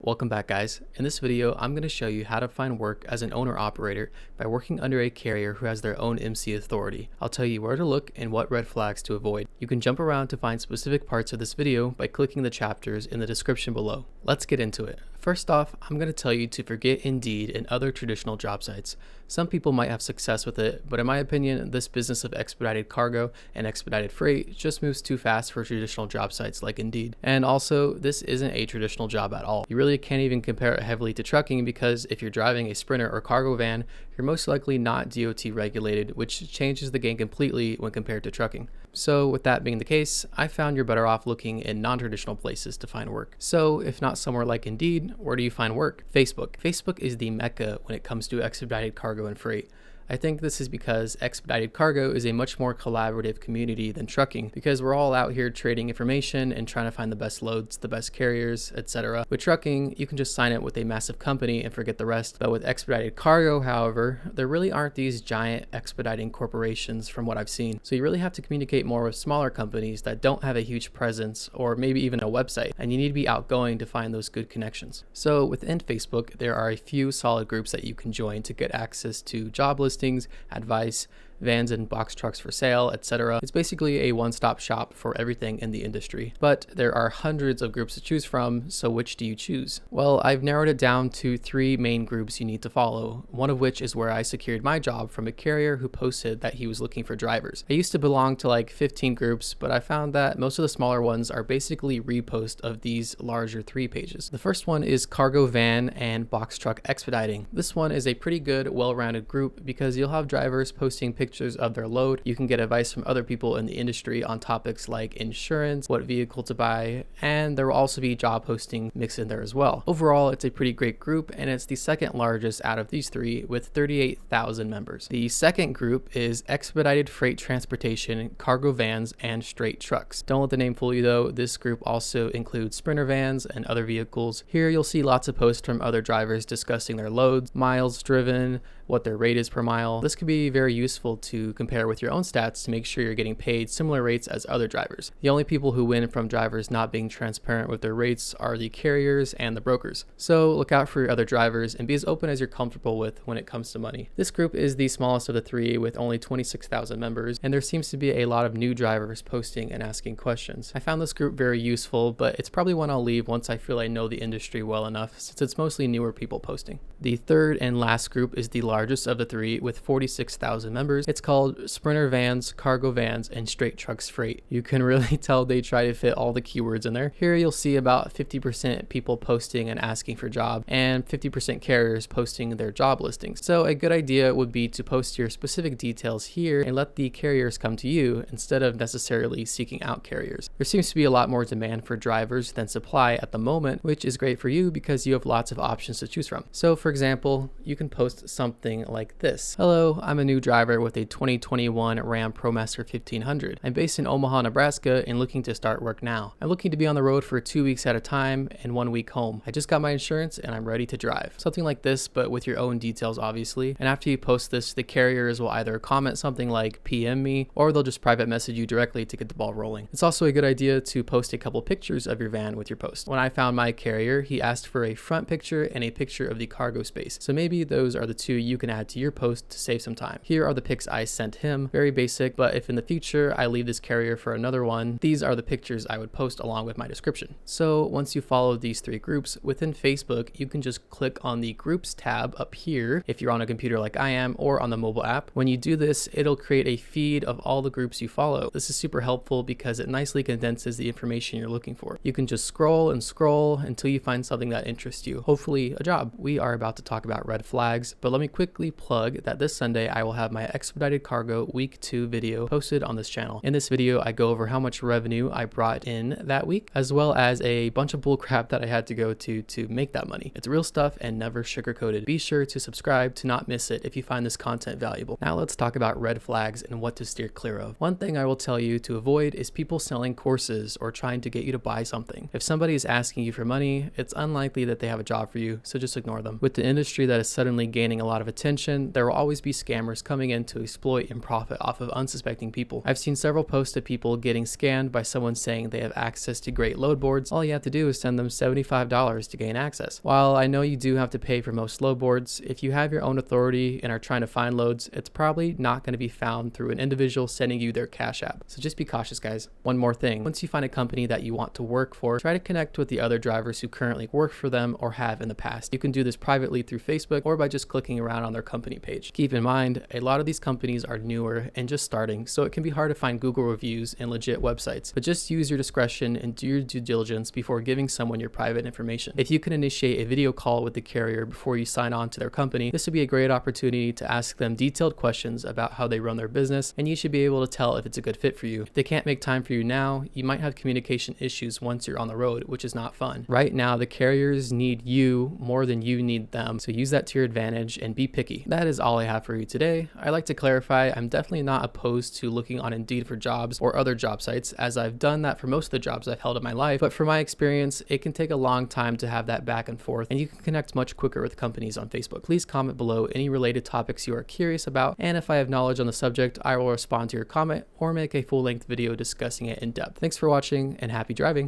Welcome back, guys. In this video, I'm going to show you how to find work as an owner-operator by working under a carrier who has their own MC authority. I'll tell you where to look and what red flags to avoid. You can jump around to find specific parts of this video by clicking the chapters in the description below. Let's get into it. First off, I'm going to tell you to forget Indeed and other traditional job sites. Some people might have success with it, but in my opinion, this business of expedited cargo and expedited freight just moves too fast for traditional job sites like Indeed. And also, this isn't a traditional job at all. You really can't even compare it heavily to trucking because if you're driving a Sprinter or cargo van, you're most likely not DOT regulated, which changes the game completely when compared to trucking. So with that being the case, I found you're better off looking in non-traditional places to find work. So if not somewhere like Indeed, where do you find work? Facebook. Facebook is the Mecca when it comes to expedited cargo and freight. I think this is because expedited cargo is a much more collaborative community than trucking because we're all out here trading information and trying to find the best loads, the best carriers, etc. With trucking, you can just sign up with a massive company and forget the rest. But with expedited cargo, however, there really aren't these giant expediting corporations from what I've seen. So you really have to communicate more with smaller companies that don't have a huge presence or maybe even a website, and you need to be outgoing to find those good connections. So within Facebook, there are a few solid groups that you can join to get access to job listings, advice, vans and box trucks for sale, etc. It's basically a one-stop shop for everything in the industry. But there are hundreds of groups to choose from, so which do you choose? Well, I've narrowed it down to 3 main groups you need to follow, one of which is where I secured my job from a carrier who posted that he was looking for drivers. I used to belong to like 15 groups, but I found that most of the smaller ones are basically reposts of these larger 3 pages. The first one is Cargo Van and Box Truck Expediting. This one is a pretty good, well-rounded group because you'll have drivers posting pictures of their load. You can get advice from other people in the industry on topics like insurance, what vehicle to buy, and there will also be job posting mixed in there as well. Overall, it's a pretty great group, and it's the second largest out of these 3 with 38,000 members. The second group is Expedited Freight Transportation, Cargo Vans, and Straight Trucks. Don't let the name fool you though, this group also includes Sprinter vans and other vehicles. Here you'll see lots of posts from other drivers discussing their loads, miles driven, what their rate is per mile. This could be very useful to compare with your own stats to make sure you're getting paid similar rates as other drivers. The only people who win from drivers not being transparent with their rates are the carriers and the brokers. So look out for your other drivers and be as open as you're comfortable with when it comes to money. This group is the smallest of the 3 with only 26,000 members, and there seems to be a lot of new drivers posting and asking questions. I found this group very useful, but it's probably one I'll leave once I feel I know the industry well enough since it's mostly newer people posting. The third and last group is the largest of the 3 with 46,000 members. It's called Sprinter Vans, Cargo Vans, and Straight Trucks Freight. You can really tell they try to fit all the keywords in there. Here you'll see about 50% people posting and asking for job and 50% carriers posting their job listings. So a good idea would be to post your specific details here and let the carriers come to you instead of necessarily seeking out carriers. There seems to be a lot more demand for drivers than supply at the moment, which is great for you because you have lots of options to choose from. So for example, you can post something like this. Hello, I'm a new driver with a 2021 RAM ProMaster 1500. I'm based in Omaha, Nebraska and looking to start work now. I'm looking to be on the road for 2 weeks at a time and 1 week home. I just got my insurance and I'm ready to drive. Something like this, but with your own details obviously. And after you post this, the carriers will either comment something like PM me or they'll just private message you directly to get the ball rolling. It's also a good idea to post a couple pictures of your van with your post. When I found my carrier, he asked for a front picture and a picture of the cargo space. So maybe those are the 2 you can add to your post to save some time. Here are the pics I sent him. Very basic, but if in the future I leave this carrier for another one, these are the pictures I would post along with my description. So once you follow these 3 groups within Facebook, you can just click on the groups tab up here if you're on a computer like I am or on the mobile app. When you do this, it'll create a feed of all the groups you follow. This is super helpful because it nicely condenses the information you're looking for. You can just scroll and scroll until you find something that interests you, hopefully a job. We are about to talk about red flags, but let me quickly plug that this Sunday I will have my Expedited Cargo Week 2 video posted on this channel. In this video, I go over how much revenue I brought in that week, as well as a bunch of bullcrap that I had to go to make that money. It's real stuff and never sugar-coated. Be sure to subscribe to not miss it if you find this content valuable. Now let's talk about red flags and what to steer clear of. One thing I will tell you to avoid is people selling courses or trying to get you to buy something. If somebody is asking you for money, it's unlikely that they have a job for you, so just ignore them. With the industry that is suddenly gaining a lot of attention, there will always be scammers coming in to exploit and profit off of unsuspecting people. I've seen several posts of people getting scammed by someone saying they have access to great load boards. All you have to do is send them $75 to gain access. While I know you do have to pay for most load boards, if you have your own authority and are trying to find loads, it's probably not going to be found through an individual sending you their Cash App. So just be cautious, guys. One more thing, once you find a company that you want to work for, try to connect with the other drivers who currently work for them or have in the past. You can do this privately through Facebook or by just clicking around on their company page. Keep in mind, a lot of these companies are newer and just starting, so it can be hard to find Google reviews and legit websites, but just use your discretion and do your due diligence before giving someone your private information. If you can initiate a video call with the carrier before you sign on to their company, this would be a great opportunity to ask them detailed questions about how they run their business, and you should be able to tell if it's a good fit for you. If they can't make time for you now, you might have communication issues once you're on the road, which is not fun. Right now, the carriers need you more than you need them, so use that to your advantage and be picky. That is all I have for you today. I'd like to clarify, I'm definitely not opposed to looking on Indeed for jobs or other job sites, as I've done that for most of the jobs I've held in my life, but from my experience, it can take a long time to have that back and forth, and you can connect much quicker with companies on Facebook. Please comment below any related topics you are curious about, and if I have knowledge on the subject, I will respond to your comment or make a full-length video discussing it in depth. Thanks for watching, and happy driving!